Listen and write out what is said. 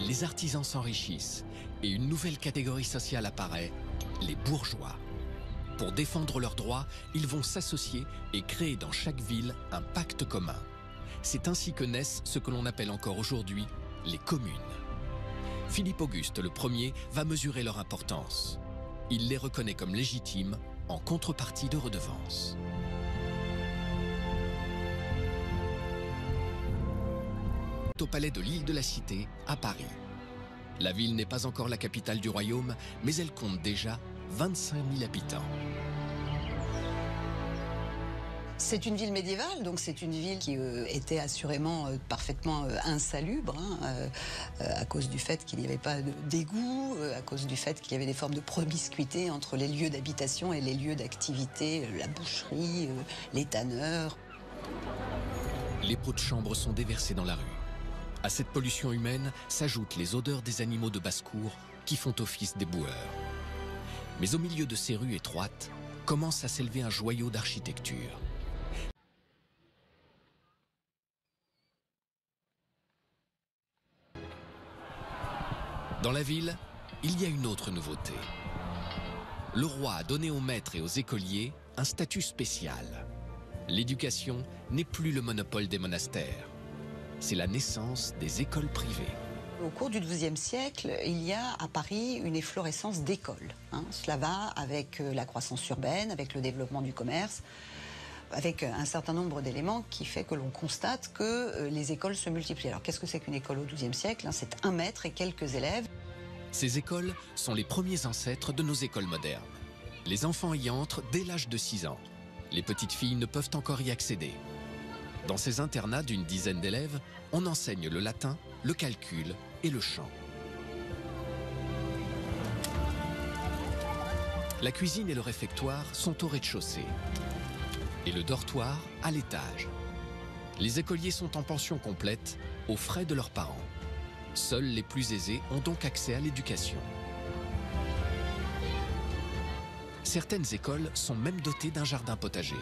les artisans s'enrichissent et une nouvelle catégorie sociale apparaît, les bourgeois. Pour défendre leurs droits, ils vont s'associer et créer dans chaque ville un pacte commun. C'est ainsi que naissent ce que l'on appelle encore aujourd'hui les communes. Philippe Auguste le Ier va mesurer leur importance. Il les reconnaît comme légitimes en contrepartie de redevances. Au palais de l'île de la Cité, à Paris. La ville n'est pas encore la capitale du royaume, mais elle compte déjà 25 000 habitants. C'est une ville médiévale, donc c'est une ville qui était assurément parfaitement insalubre, à cause du fait qu'il n'y avait pas d'égout, à cause du fait qu'il y avait des formes de promiscuité entre les lieux d'habitation et les lieux d'activité, la boucherie, les tanneurs. Les pots de chambre sont déversés dans la rue. À cette pollution humaine s'ajoutent les odeurs des animaux de basse-cour qui font office d'éboueurs. Mais au milieu de ces rues étroites, commence à s'élever un joyau d'architecture. Dans la ville, il y a une autre nouveauté. Le roi a donné aux maîtres et aux écoliers un statut spécial. L'éducation n'est plus le monopole des monastères. C'est la naissance des écoles privées. Au cours du XIIe siècle, il y a à Paris une efflorescence d'écoles. Cela va avec la croissance urbaine, avec le développement du commerce, avec un certain nombre d'éléments qui fait que l'on constate que les écoles se multiplient. Alors qu'est-ce que c'est qu'une école au XIIe siècle? C'est un maître et quelques élèves. Ces écoles sont les premiers ancêtres de nos écoles modernes. Les enfants y entrent dès l'âge de 6 ans. Les petites filles ne peuvent encore y accéder. Dans ces internats d'une dizaine d'élèves, on enseigne le latin, le calcul et le chant. La cuisine et le réfectoire sont au rez-de-chaussée et le dortoir à l'étage. Les écoliers sont en pension complète, aux frais de leurs parents. Seuls les plus aisés ont donc accès à l'éducation. Certaines écoles sont même dotées d'un jardin potager.